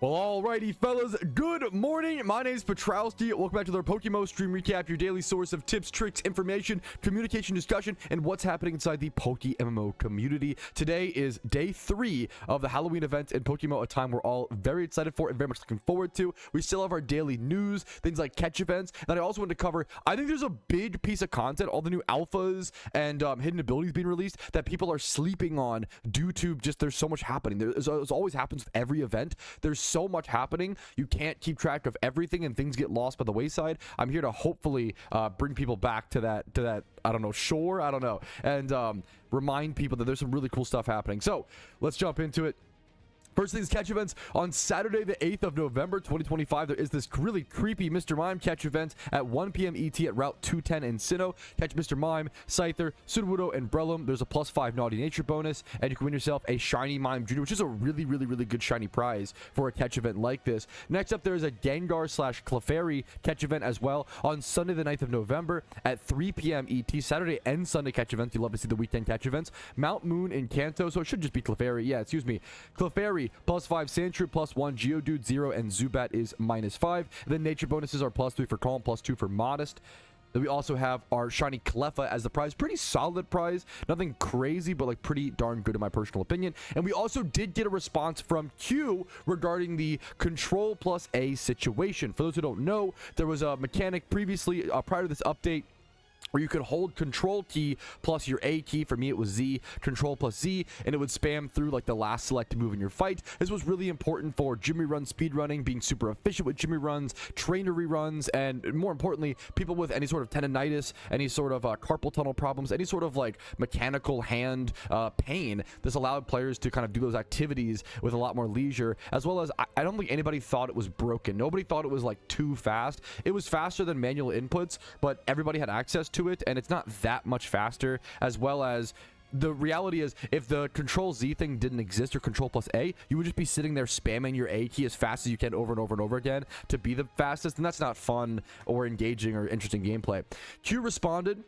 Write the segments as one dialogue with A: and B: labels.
A: Well, alrighty, fellas. Good morning. My name is Patrouski. Welcome back to their PokeMMO stream recap, your daily source of tips, tricks, information, communication, discussion, and what's happening inside the PokeMMO community. Today is day 3 of the Halloween event in PokeMMO, a time we're all very excited for and very much looking forward to. We still have our daily news, things like catch events, that I also want to cover. I think there's a big piece of content, all the new alphas and hidden abilities being released that people are sleeping on due to just there's so much happening. There's always happens with every event. There's so much happening, you can't keep track of everything and things get lost by the wayside. I'm here to hopefully bring people back to that I don't know, shore, I don't know, and remind people that there's some really cool stuff happening. So let's jump into it. First things, catch events on Saturday the 8th of November 2025. There is this really creepy Mr. Mime catch event at 1 p.m. ET at Route 210 in Sinnoh. Catch Mr. Mime, Scyther, Sudowoodo, and Breloom. There's a +5 Naughty Nature bonus, and you can win yourself a Shiny Mime Jr., which is a really good shiny prize for a catch event like this. Next up, there is a Gengar/Clefairy catch event as well on Sunday the 9th of November at 3 p.m. ET. Saturday and Sunday catch events. You love to see the weekend catch events. Mount Moon in Kanto, so it should just be Clefairy. Yeah, excuse me. Clefairy, +5 Sandshrew, +1 Geodude, 0, and Zubat is -5. Then nature bonuses are +3 for Calm, +2 for Modest. Then we also have our shiny Cleffa as the prize. Pretty solid prize. Nothing crazy, but like pretty darn good in my personal opinion. And we also did get a response from Q regarding the Control +A situation. For those who don't know, there was a mechanic previously, prior to this update, where you could hold Control key plus your A key. For me, it was Z, Control +Z, and it would spam through like the last selected move in your fight. This was really important for Jimmy run speedrunning, being super efficient with Jimmy runs, trainer reruns, and more importantly, people with any sort of tendonitis, any sort of carpal tunnel problems, any sort of like mechanical hand pain. This allowed players to kind of do those activities with a lot more leisure, as well as I don't think anybody thought it was broken. Nobody thought it was like too fast. It was faster than manual inputs, but everybody had access to it, and it's not that much faster. As well as the reality is, if the Control Z thing didn't exist, or Control +A, you would just be sitting there spamming your A key as fast as you can over and over and over again to be the fastest, and that's not fun or engaging or interesting gameplay. Q responded,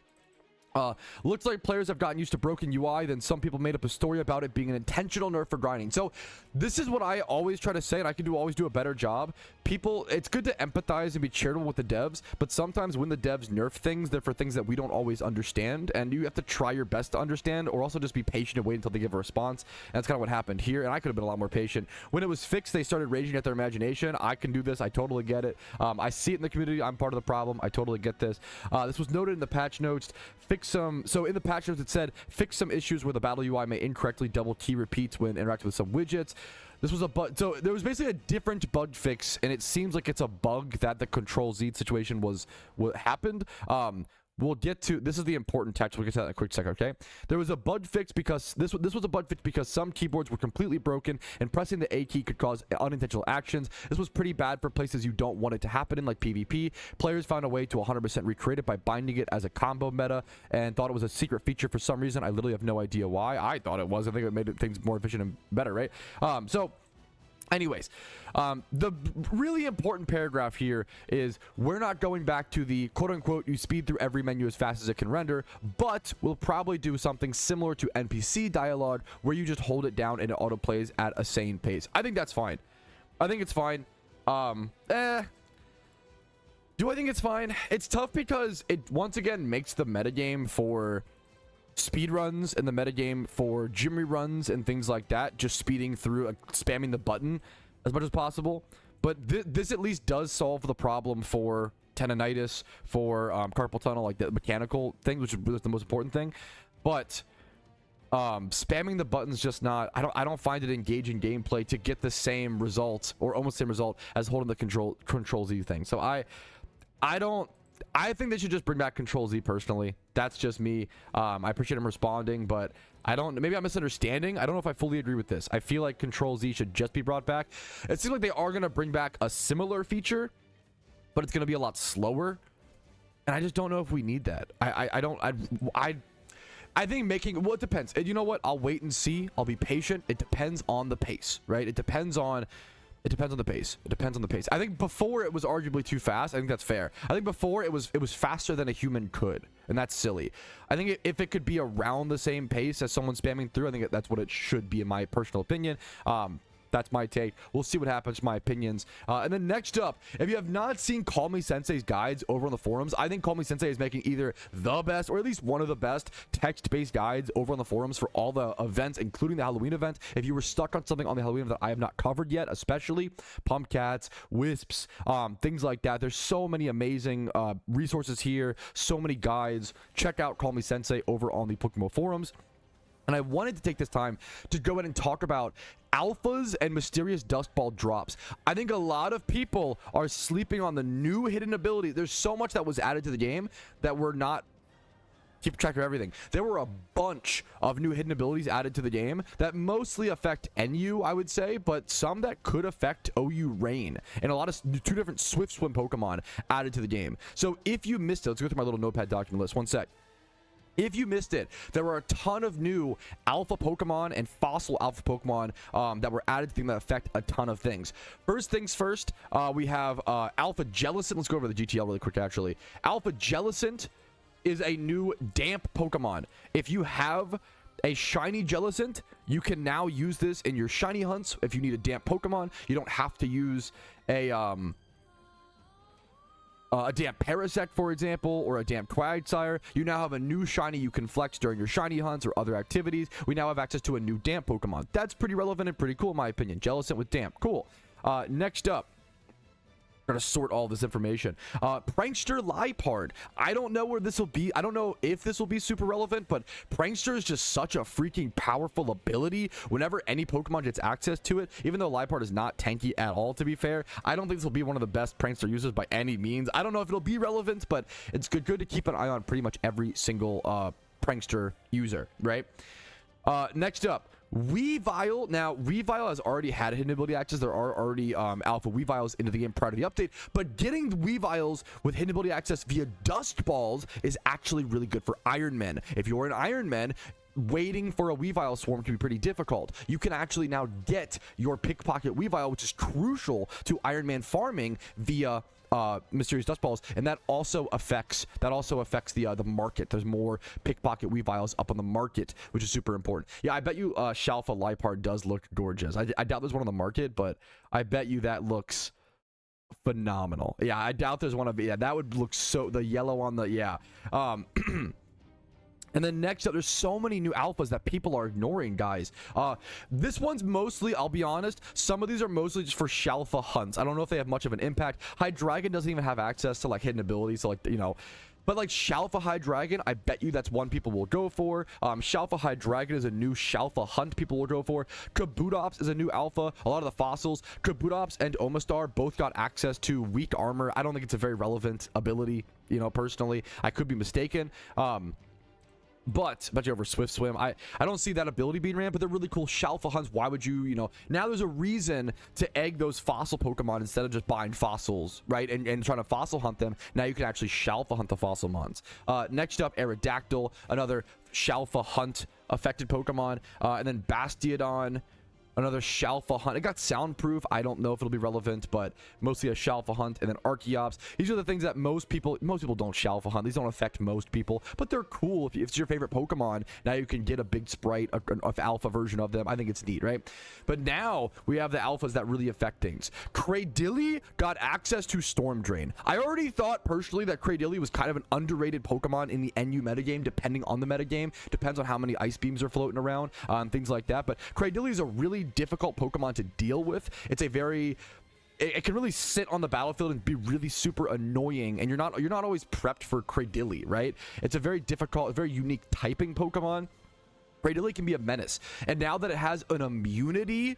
A: looks like players have gotten used to broken UI, then some people made up a story about it being an intentional nerf for grinding. So this is what I always try to say, and I can always do a better job. People, it's good to empathize and be charitable with the devs, but sometimes when the devs nerf things, they're for things that we don't always understand, and you have to try your best to understand, or also just be patient and wait until they give a response. And that's kind of what happened here, and I could have been a lot more patient. When it was fixed, they started raging at their imagination. I can do this. I totally get it. I see it in the community. I'm part of the problem. I totally get this. This was noted in the patch notes. So in the patch notes, it said, fix some issues where the battle UI may incorrectly double key repeats when interacting with some widgets. This was a bug. So there was basically a different bug fix, and it seems like it's a bug that the Control Z situation was what happened. We'll get to this. Is the important text. We'll get to that in a quick second. Okay, there was a bug fix because this was a bug fix because some keyboards were completely broken, and pressing the A key could cause unintentional actions. This was pretty bad for places you don't want it to happen in, like PvP. Players found a way to 100% recreate it by binding it as a combo meta, and thought it was a secret feature for some reason. I literally have no idea why. I thought it was. I think it made things more efficient and better, right? Anyways, the really important paragraph here is we're not going back to the quote-unquote you speed through every menu as fast as it can render, but we'll probably do something similar to NPC dialogue where you just hold it down and it autoplays at a sane pace. I think that's fine. I think it's fine. Do I think it's fine? It's tough because it once again makes the metagame for speedruns and the metagame for Jimmy runs and things like that just speeding through, spamming the button as much as possible. But this at least does solve the problem for tendonitis, for carpal tunnel, like the mechanical thing, which is the most important thing. But spamming the buttons just not, I don't find it engaging gameplay to get the same result, or almost same result, as holding the control Z thing. So I think they should just bring back Control Z personally. That's just me. I appreciate him responding, but maybe I'm misunderstanding. I don't know if I fully agree with this. I feel like Control Z should just be brought back. It seems like they are going to bring back a similar feature, but it's going to be a lot slower. And I just don't know if we need that. I think making, well, it depends. And you know what? I'll wait and see. I'll be patient. It depends on the pace, right? It depends on the pace. It depends on the pace. I think before it was arguably too fast. I think that's fair. I think before it was faster than a human could, and that's silly. I think if it could be around the same pace as someone spamming through, I think that's what it should be in my personal opinion. That's my take. We'll see what happens, my opinions. And then next up, if you have not seen CallMeSensei's guides over on the forums, I think CallMeSensei is making either the best or at least one of the best text-based guides over on the forums for all the events, including the Halloween event. If you were stuck on something on the Halloween event that I have not covered yet, especially pumpcats, wisps, things like that, there's so many amazing resources here, so many guides. Check out CallMeSensei over on the PokeMMO forums. And I wanted to take this time to go ahead and talk about alphas and mysterious dust ball drops. I think a lot of people are sleeping on the new hidden ability. There's so much that was added to the game that we're not keep track of everything. There were a bunch of new hidden abilities added to the game that mostly affect NU, I would say, but some that could affect OU Rain, and a lot of two different Swift Swim Pokemon added to the game. So if you missed it, let's go through my little notepad document list. One sec. If you missed it, there were a ton of new alpha Pokemon and fossil alpha Pokemon that were added to the game that affect a ton of things. First things first, we have Alpha Jellicent. Let's go over the GTL really quick, actually. Alpha Jellicent is a new damp Pokemon. If you have a shiny Jellicent, you can now use this in your shiny hunts. If you need a damp Pokemon, you don't have to use a damp Parasect, for example, or a damp Quagsire. You now have a new shiny you can flex during your shiny hunts or other activities. We now have access to a new damp Pokemon. That's pretty relevant and pretty cool, in my opinion. Jellicent with damp. Cool. Next up, we're gonna sort all this information. Prankster Liepard. I don't know where this will be. I don't know if this will be super relevant, but Prankster is just such a freaking powerful ability. Whenever any Pokemon gets access to it, even though Liepard is not tanky at all, to be fair, I don't think this will be one of the best Prankster users by any means. I don't know if it'll be relevant, but it's good to keep an eye on pretty much every single Prankster user, right? Next up, Weavile. Now, Weavile has already had hidden ability access. There are already alpha Weaviles into the game prior to the update, but getting Weaviles with hidden ability access via Dust Balls is actually really good for Iron Men. If you're an Iron Man, waiting for a Weavile swarm can be pretty difficult. You can actually now get your Pickpocket Weavile, which is crucial to Iron Man farming, via mysterious dust balls, and that also affects the market. There's more Pickpocket Weaviles up on the market, which is super important. Yeah, I bet you SHALPHA Liepard does look gorgeous. I doubt there's one on the market, but I bet you that looks phenomenal. Yeah, I doubt there's one of, yeah, that would look so, the yellow on the, yeah. And then next up, there's so many new alphas that people are ignoring, guys. This one's mostly, I'll be honest, some of these are mostly just for SHALPHA hunts. I don't know if they have much of an impact. Hydreigon doesn't even have access to like hidden abilities, so like, you know, but like SHALPHA Hydreigon, I bet you that's one people will go for. SHALPHA Hydreigon is a new SHALPHA hunt people will go for. Kabutops is a new alpha. A lot of the fossils, Kabutops and Omastar, both got access to weak armor. I don't think it's a very relevant ability, you know, personally. I could be mistaken. But bet you over Swift Swim, I don't see that ability being ran, but they're really cool SHALPHA hunts. Why would you, you know, now there's a reason to egg those fossil Pokemon instead of just buying fossils, right? And trying to fossil hunt them. Now you can actually SHALPHA hunt the fossil mons. Next up, Aerodactyl, another SHALPHA hunt affected Pokemon. And then Bastiodon, another SHALPHA hunt. It got soundproof. I don't know if it'll be relevant, but mostly a SHALPHA hunt. And then Archeops. These are the things that most people don't SHALPHA hunt. These don't affect most people, but they're cool. If it's your favorite Pokemon, now you can get a big sprite, an alpha version of them. I think it's neat, right? But now we have the alphas that really affect things. Cradily got access to Storm Drain. I already thought personally that Cradily was kind of an underrated Pokemon in the NU metagame, depending on the metagame. Depends on how many Ice Beams are floating around, things like that. But Cradily is a really difficult Pokemon to deal with. It's a very, it can really sit on the battlefield and be really super annoying, and you're not always prepped for Cradily, right? It's a very difficult, very unique typing Pokemon. Cradily can be a menace, and now that it has an immunity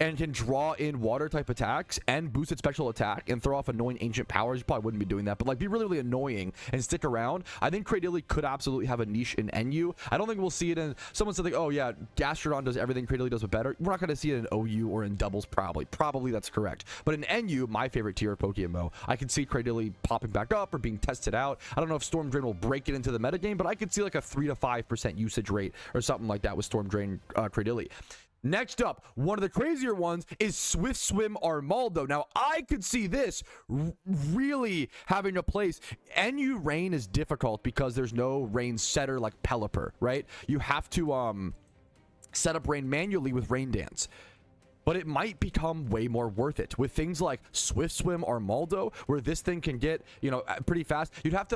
A: and can draw in water type attacks and boost its special attack and throw off annoying ancient powers, you probably wouldn't be doing that, but like be really, really annoying and stick around. I think Cradily could absolutely have a niche in NU. I don't think we'll see it in, someone said like, oh yeah, Gastrodon does everything Cradily does but better. We're not going to see it in OU or in doubles, probably that's correct. But in NU, my favorite tier of Pokemon, I could see Cradily popping back up or being tested out. I don't know if Storm Drain will break it into the metagame, but I could see like a 3 to 5% usage rate or something like that with Storm Drain Cradily. Next up, one of the crazier ones is Swift Swim Armaldo. Now, I could see this really having a place. NU Rain is difficult because there's no rain setter like Pelipper, right? You have to set up rain manually with Rain Dance. but it might become way more worth it with things like Swift Swim ARMALDO, where this thing can get, you know, pretty fast.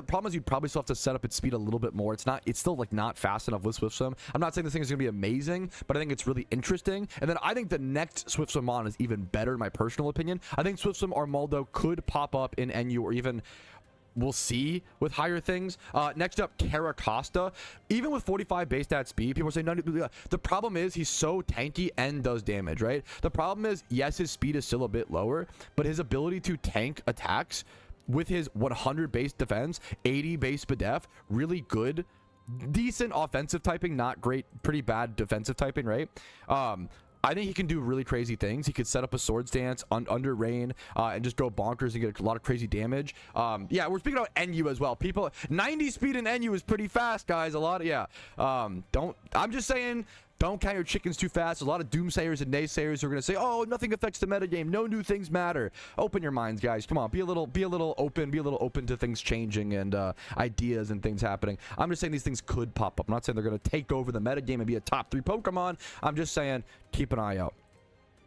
A: Problem is you'd probably still have to set up its speed a little bit more. It's still like not fast enough with Swift Swim. I'm not saying this thing is going to be amazing, but I think it's really interesting. And then I think the next Swift Swim mon is even better in my personal opinion. I think Swift Swim ARMALDO could pop up in NU, or even we'll see with higher things. Next up, Caracosta. Even with 45 base stat speed, people are saying, no, the problem is he's so tanky and does damage, right? The problem is, yes, his speed is still a bit lower, but his ability to tank attacks with his 100 base defense, 80 base bedef, really good, decent offensive typing, not great, pretty bad defensive typing, right? I think he can do really crazy things. He could set up a sword stance under rain and just go bonkers and get a lot of crazy damage. Yeah, we're speaking about NU as well. People, 90 speed in NU is pretty fast, guys. A lot of, yeah. I'm just saying, don't count your chickens too fast. A lot of doomsayers and naysayers who are going to say, oh, nothing affects the metagame. No new things matter. Open your minds, guys. Come on, be a little open to things changing and ideas and things happening. I'm just saying these things could pop up. I'm not saying they're going to take over the metagame and be a top 3 Pokemon. I'm just saying keep an eye out.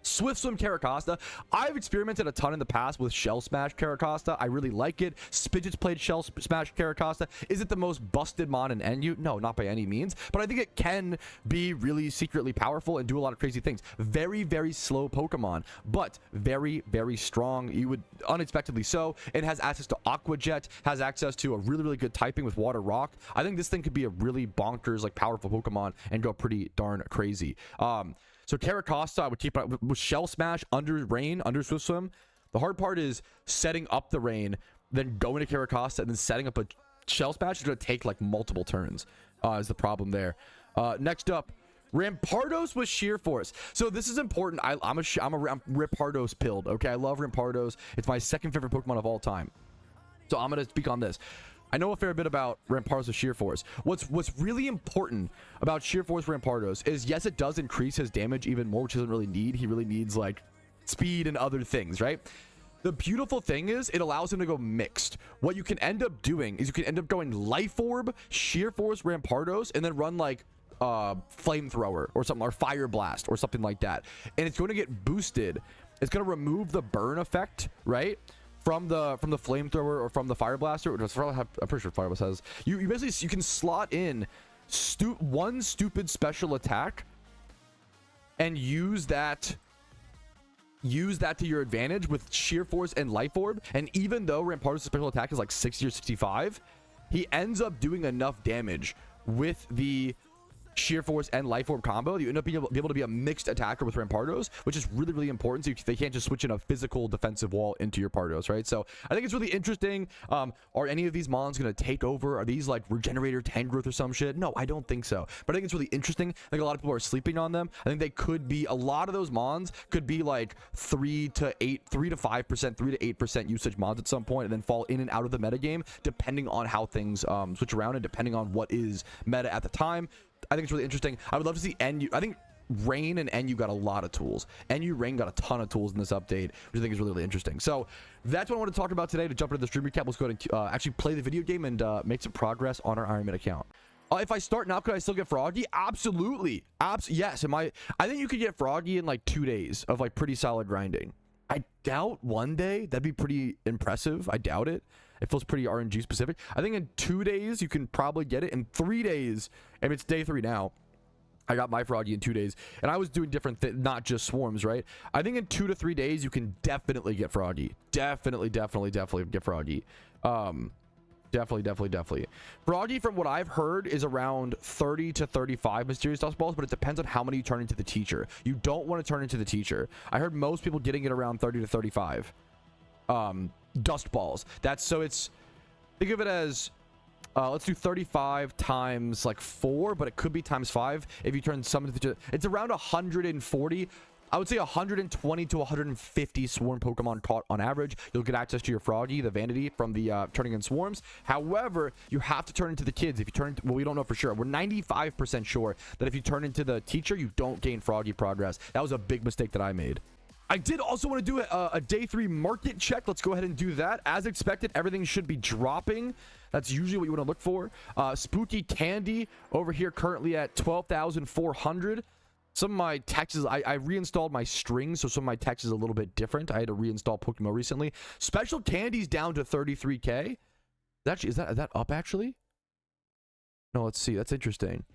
A: Swift Swim Caracosta. I've experimented a ton in the past with Shell Smash Caracosta. I really like it. Spidget's played Shell Smash Caracosta. Is it the most busted mon in NU? No, not by any means. But I think it can be really secretly powerful and do a lot of crazy things. Very, very slow Pokemon, but very, very strong. You would unexpectedly so. It has access to Aqua Jet, has access to a really, really good typing with Water Rock. I think this thing could be a really bonkers, like powerful Pokemon and go pretty darn crazy. So Caracosta, I would keep with Shell Smash under rain, under Swift Swim. The hard part is setting up the rain, then going to Caracosta, and then setting up a Shell Smash is going to take like multiple turns. Is the problem there. Next up, Rampardos with Sheer Force. So this is important. I'm Rampardos pilled. Okay, I love Rampardos. It's my second favorite Pokemon of all time. So I'm going to speak on this. I know a fair bit about Rampardos with Sheer Force. What's really important about Sheer Force Rampardos is, yes, it does increase his damage even more, which he doesn't really need. He really needs like speed and other things, right? The beautiful thing is it allows him to go mixed. What you can end up doing is you can end up going Life Orb, Sheer Force Rampardos, and then run like Flamethrower or something, or Fire Blast or something like that. And it's going to get boosted. It's going to remove the burn effect, right? From the Flamethrower or from the Fire Blaster, I'm pretty sure Fire Blast has. You basically, you can slot in one stupid special attack and use that to your advantage with Sheer Force and Life Orb. And even though Rampardos' special attack is like 60 or 65, he ends up doing enough damage with the Sheer Force and Life Orb combo. You end up being able to be a mixed attacker with Rampardos, which is really, really important. So they can't just switch in a physical defensive wall into your Pardos, right? So I think it's really interesting. Are any of these mons going to take over? Are these like Regenerator, Tangrowth or some shit? No, I don't think so. But I think it's really interesting. I think a lot of people are sleeping on them. I think they could be, a lot of those mons could be like 3 to 5%, 3 to 8% usage mons at some point, and then fall in and out of the metagame depending on how things switch around and depending on what is meta at the time. I think it's really interesting. I would love to see NU. I think Rain and NU got a lot of tools. NU Rain got a ton of tools in this update, which I think is really, really interesting. So that's what I want to talk about today. To jump into the stream recap, let's go ahead and actually play the video game and make some progress on our Ironman account. If I start now, could I still get Froggy? Absolutely. Yes. I think you could get Froggy in like 2 days of like pretty solid grinding. I doubt 1 day. That'd be pretty impressive. I doubt it. It feels pretty RNG specific. I think in 2 days, you can probably get it. In 3 days, and it's day 3 now, I got my Froggy in 2 days. And I was doing different things, not just swarms, right? I think in 2 to 3 days, you can definitely get Froggy. Definitely get Froggy. Definitely. Froggy, from what I've heard, is around 30 to 35 mysterious dust balls, but it depends on how many you turn into the teacher. You don't want to turn into the teacher. I heard most people getting it around 30 to 35 dust balls. Think of it as let's do 35 times like 4, but it could be times 5 if you turn some into the, it's around 140. I would say 120 to 150 swarm Pokemon caught on average. You'll get access to your Froggy, the Vanity, from the turning in swarms. However, you have to turn into the kids. If you turn into, well, we don't know for sure. We're 95% sure that if you turn into the teacher, you don't gain Froggy progress. That was a big mistake that I made. I did also want to do a day 3 market check. Let's go ahead and do that. As expected, everything should be dropping. That's usually what you want to look for. Spooky Candy over here currently at 12,400. Some of my text is, I reinstalled my strings, so some of my text is a little bit different. I had to reinstall PokeMMO recently. Special candies down to 33K. Actually, is that up actually? No, let's see. That's interesting.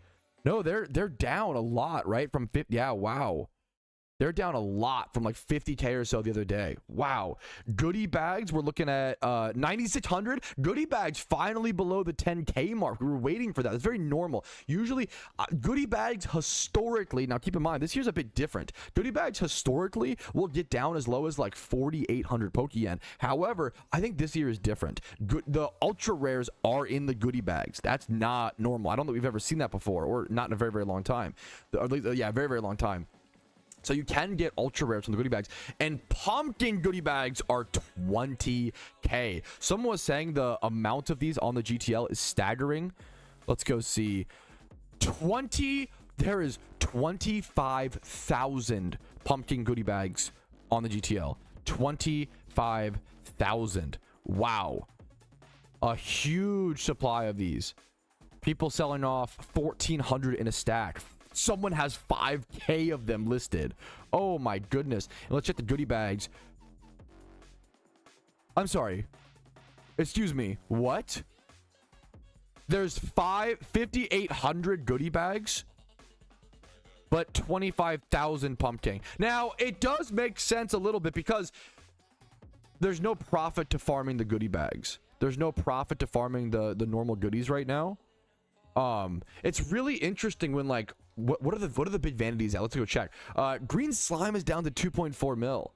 A: No, they're down a lot, right? From 50. Yeah, wow. They're down a lot from like 50K or so the other day. Wow. Goodie bags, we're looking at 9,600. Goodie bags finally below the 10K mark. We were waiting for that. It's very normal. Usually, goodie bags historically, now keep in mind, this year's a bit different. Goodie bags historically will get down as low as like 4,800 Pokeyen. However, I think this year is different. The ultra rares are in the goodie bags. That's not normal. I don't think we've ever seen that before, or not in a very, very long time. Or at least, yeah, very, very long time. So you can get ultra rares from the goodie bags, and pumpkin goodie bags are 20K. Someone was saying the amount of these on the GTL is staggering. Let's go see. There is 25,000 pumpkin goodie bags on the GTL. 25,000. Wow. A huge supply of these. People selling off 1,400 in a stack. Someone has 5K of them listed. Oh my goodness. And let's check the goodie bags. I'm sorry. Excuse me. What? There's 5,800 goodie bags, but 25,000 pumpkin. Now, it does make sense a little bit because there's no profit to farming the goodie bags. There's no profit to farming the normal goodies right now. It's really interesting when like what are the big vanities at? Let's go check. Green slime is down to 2.4 mil.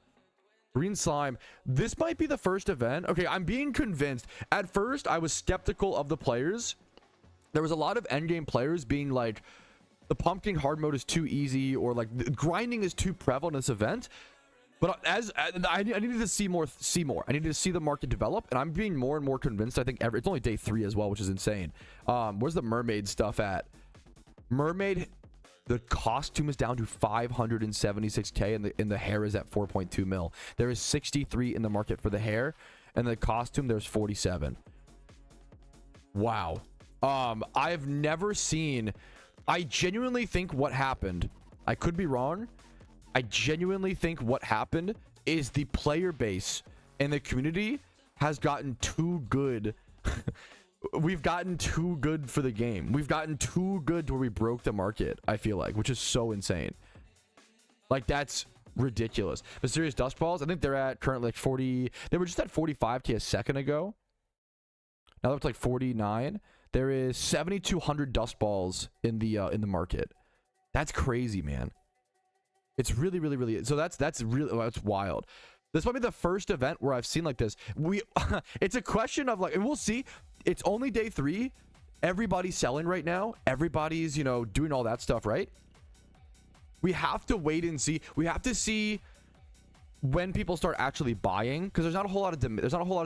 A: Green slime. This might be the first event. Okay, I'm being convinced. At first, I was skeptical of the players. There was a lot of endgame players being like, the pumpkin hard mode is too easy, or like grinding is too prevalent in this event. But as I needed to see more. I needed to see the market develop, and I'm being more and more convinced. I think it's only day 3 as well, which is insane. Where's the mermaid stuff at? Mermaid, the costume is down to 576K, and the hair is at 4.2 mil. There is 63 in the market for the hair, and the costume there's 47. Wow. I've never seen. I genuinely think what happened. I could be wrong. I genuinely think what happened is the player base and the community has gotten too good. We've gotten too good for the game. We've gotten too good to where we broke the market, I feel like, which is so insane. Like, that's ridiculous. Mysterious Dust Balls, I think they're at currently like 40. They were just at 45K a second ago. Now they're up to like 49. There is 7,200 Dust Balls in the market. That's crazy, man. It's really, really, really. So that's wild. This might be the first event where I've seen like this. It's a question of like, and we'll see. It's only day 3. Everybody's selling right now. Everybody's, doing all that stuff, right? We have to wait and see. We have to see when people start actually buying, because there's not a whole lot of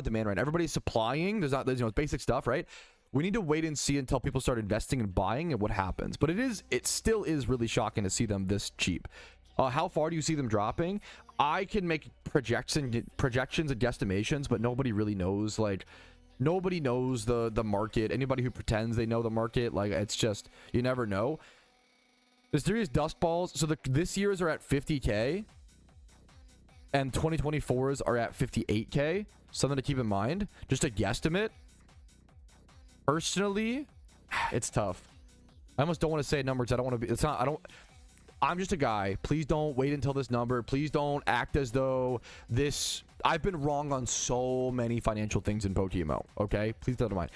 A: demand right now. Everybody's supplying. There's basic stuff, right? We need to wait and see until people start investing and buying and what happens. But it still is really shocking to see them this cheap. How far do you see them dropping? I can make projections and guesstimations, but nobody really knows. Like, nobody knows the market. Anybody who pretends they know the market, like, it's just, you never know. Mysterious Dust Balls. So this year's are at 50K, and 2024's are at 58K. Something to keep in mind. Just a guesstimate. Personally, it's tough. I almost don't want to say numbers. I don't want to be. It's not. I don't. I'm just a guy. Please don't wait until this number. Please don't act as though this. I've been wrong on so many financial things in PokeMMO. Okay, please don't mind.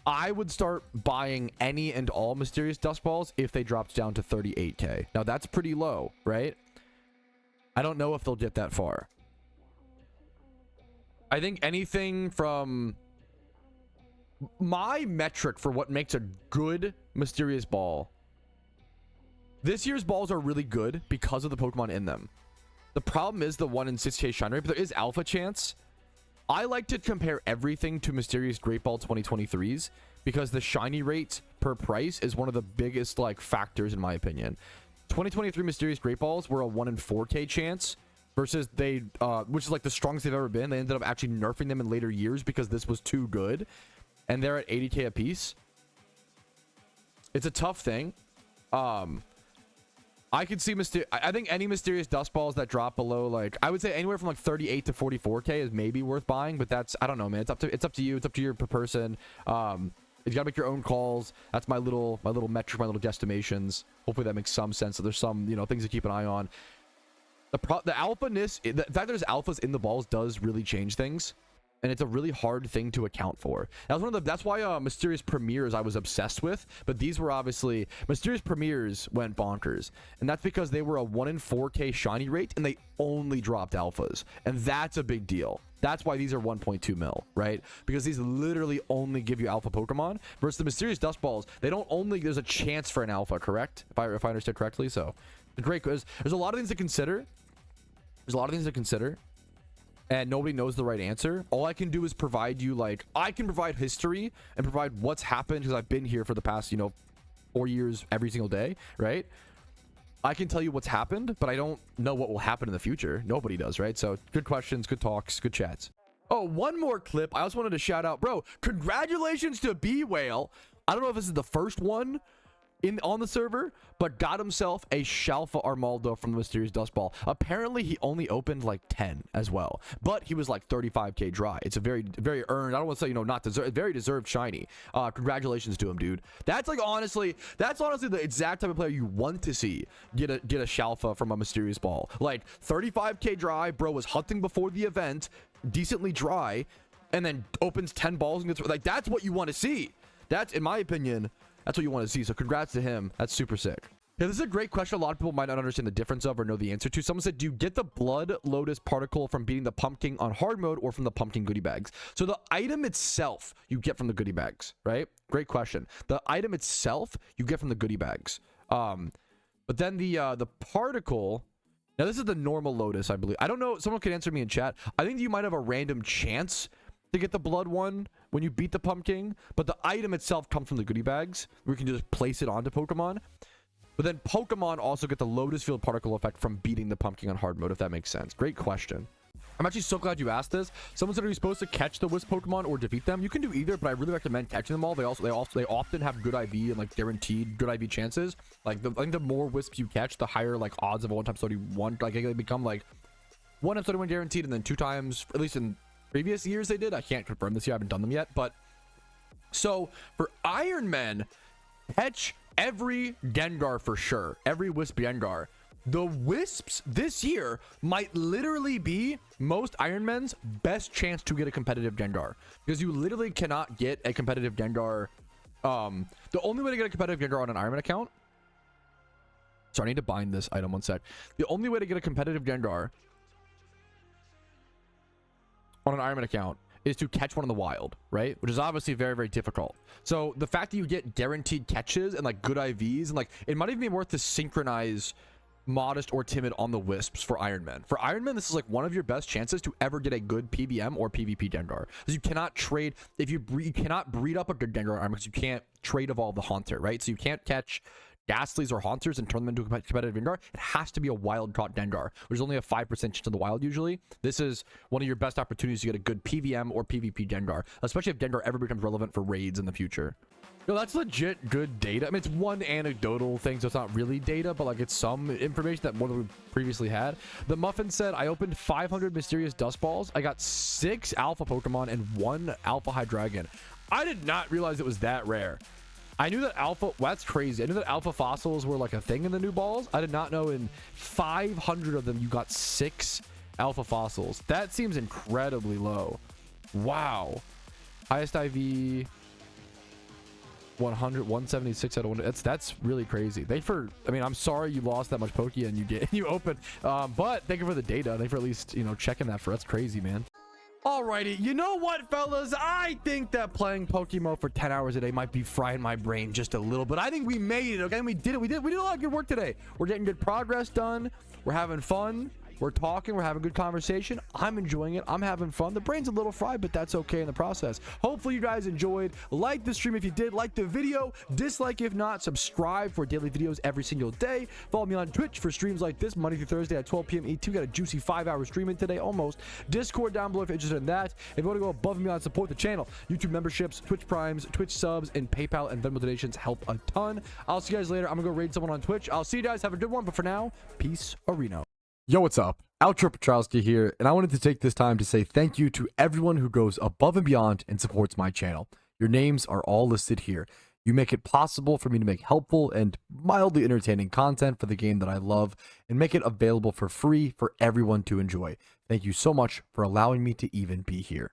A: I would start buying any and all Mysterious Dust Balls if they dropped down to 38K. Now that's pretty low, right? I don't know if they'll get that far. I think anything from my metric for what makes a good Mysterious Ball. This year's balls are really good because of the Pokemon in them. The problem is the 1 in 6K shine rate, but there is alpha chance. I like to compare everything to Mysterious Great Ball 2023's because the shiny rate per price is one of the biggest like factors in my opinion. 2023 Mysterious Great Balls were a 1 in 4K chance versus which is like the strongest they've ever been. They ended up actually nerfing them in later years because this was too good, and they're at 80K a piece. It's a tough thing. I could see I think any mysterious dust balls that drop below, like, I would say anywhere from like 38 to 44k is maybe worth buying, but that's, I don't know, man. It's up to you. It's up to your per person. You gotta make your own calls. That's my little metric, my little guesstimations. Hopefully that makes some sense. That there's some, you know, things to keep an eye on. The alpha-ness, the fact that there's alphas in the balls does really change things. And it's a really hard thing to account for. That's why Mysterious Premiers I was obsessed with, but these were obviously Mysterious Premiers went bonkers, and that's because they were a 1 in 4k shiny rate and they only dropped alphas, and that's a big deal. That's why these are 1.2 mil, right? Because these literally only give you alpha Pokemon, versus the Mysterious Dust Balls, they don't only, there's a chance for an alpha, correct? If I understand correctly. So the great, there's a lot of things to consider. And nobody knows the right answer. All I can do is provide you, like, I can provide history and provide what's happened because I've been here for the past, you know, 4 years every single day, right? I can tell you what's happened, but I don't know what will happen in the future. Nobody does, right? So good questions, good talks, good chats. Oh, one more clip. I also wanted to shout out, bro, congratulations to B-Whale. I don't know if this is the first one on the server, but got himself a SHALPHA ARMALDO from the Mysterious Dust Ball. Apparently he only opened like 10 as well, but he was like 35k dry. It's a very earned, I don't want to say, you know, not deserved, very deserved shiny. Congratulations to him, dude. That's like honestly the exact type of player you want to see get a SHALPHA from a Mysterious Ball. Like 35k dry, bro was hunting before the event, decently dry, and then opens 10 balls and gets, like, that's what you want to see. That's, in my opinion, that's what you want to see. So congrats to him. That's super sick. Yeah, this is a great question. A lot of people might not understand the difference of or know the answer to. Someone said, do you get the blood Lotus particle from beating the pumpkin on hard mode or from the pumpkin goodie bags? So the item itself you get from the goodie bags, right? Great question. The item itself you get from the goodie bags. But then the particle, now this is the normal Lotus, I believe. I don't know. Someone could answer me in chat. I think you might have a random chance to get the blood one when you beat the pumpkin, but the item itself comes from the goodie bags where you can just place it onto Pokemon. But then Pokemon also get the Lotus field particle effect from beating the pumpkin on hard mode, if that makes sense. Great question. I'm actually so glad you asked this. Someone said, are you supposed to catch the Wisp Pokemon or defeat them? You can do either, but I really recommend catching them all. They often have good IV and like guaranteed good IV chances. Like I think the more Wisps you catch, the higher like odds of a 1x31. Like they become like 1x31 guaranteed, and then 2 times, at least in previous years they did. I can't confirm this year, I haven't done them yet. But so for Iron Men, catch every Gengar for sure, every Wisp Gengar. The Wisps this year might literally be most Iron Men's best chance to get a competitive Gengar, because you literally cannot get a competitive Gengar. The only way to get a competitive Gengar on an Iron Man account, sorry, I need to bind this item, one sec. The only way to get a competitive Gengar on an Iron Man account is to catch one in the wild, right? Which is obviously very difficult. So the fact that you get guaranteed catches and like good IVs, and like it might even be worth to synchronize Modest or Timid on the Wisps for Iron Man. For Iron Man, this is like one of your best chances to ever get a good PBM or PvP Gengar, because you cannot trade, if you cannot breed up a good Gengar Iron Man, because you can't trade evolve the Haunter, right? So you can't catch Ghastlies or Haunters and turn them into a competitive Gengar. It has to be a wild caught Gengar, which is only a 5% chance in the wild usually. This is one of your best opportunities to get a good PVM or PvP Gengar, especially if Gengar ever becomes relevant for raids in the future. Yo, that's legit good data. I mean, it's one anecdotal thing, so it's not really data, but like it's some information that more than we previously had. The Muffin said, I opened 500 Mysterious Dust Balls. I got 6 Alpha Pokemon and 1 Alpha Hydreigon. I did not realize it was that rare. I knew that Alpha, well, that's crazy. I knew that Alpha Fossils were like a thing in the new balls. I did not know in 500 of them, you got 6 Alpha Fossils. That seems incredibly low. Wow. Highest IV, 100, 176 out of 100. That's really crazy. I mean, I'm sorry you lost that much Pokeyen you opened, but thank you for the data. Thank you for at least, you know, checking that for us. Crazy, man. Alrighty, you know what, fellas? I think that playing PokeMMO for 10 hours a day might be frying my brain just a little bit. I think we made it, okay? We did it. We did a lot of good work today. We're getting good progress done. We're having fun. We're talking, we're having a good conversation. I'm enjoying it. I'm having fun. The brain's a little fried, but that's okay in the process. Hopefully you guys enjoyed. Like the stream if you did. Like the video. Dislike if not. Subscribe for daily videos every single day. Follow me on Twitch for streams like this Monday through Thursday at 12 p.m. ET. We got a juicy 5-hour streaming today, almost. Discord down below if you're interested in that. If you want to go above and beyond, support the channel. YouTube memberships, Twitch Primes, Twitch subs, and PayPal and Venmo donations help a ton. I'll see you guys later. I'm gonna go raid someone on Twitch. I'll see you guys. Have a good one. But for now, peace, Areno. Yo, what's up? Outro Patrouski here, and I wanted to take this time to say thank you to everyone who goes above and beyond and supports my channel. Your names are all listed here. You make it possible for me to make helpful and mildly entertaining content for the game that I love and make it available for free for everyone to enjoy. Thank you so much for allowing me to even be here.